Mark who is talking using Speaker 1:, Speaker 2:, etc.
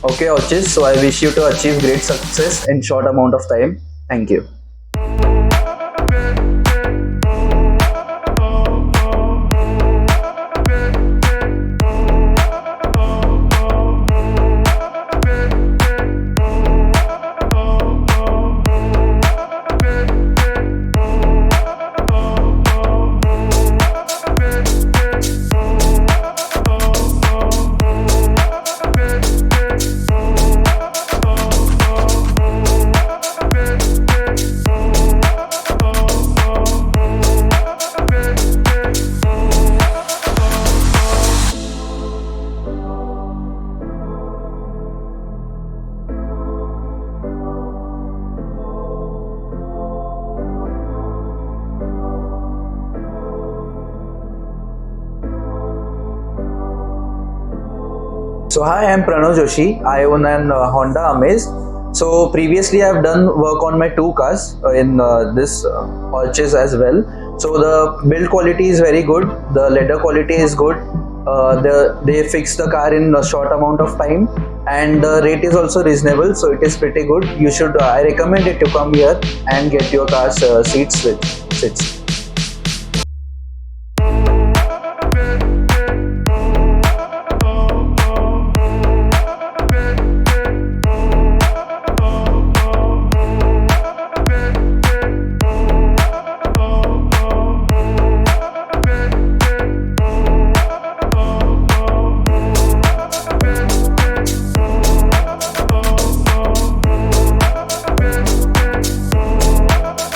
Speaker 1: Okay, Orchis. So I wish you to achieve great success in short amount of time. Thank you. So hi, I'm Pranav Joshi. I own an Honda Amaze. So previously I've done work on my two cars in this Orchis as well. So the build quality is very good. The leather quality is good. They fix the car in a short amount of time, and the rate is also reasonable. So it is pretty good. You should. I recommend it to come here and get your car's seats with seats.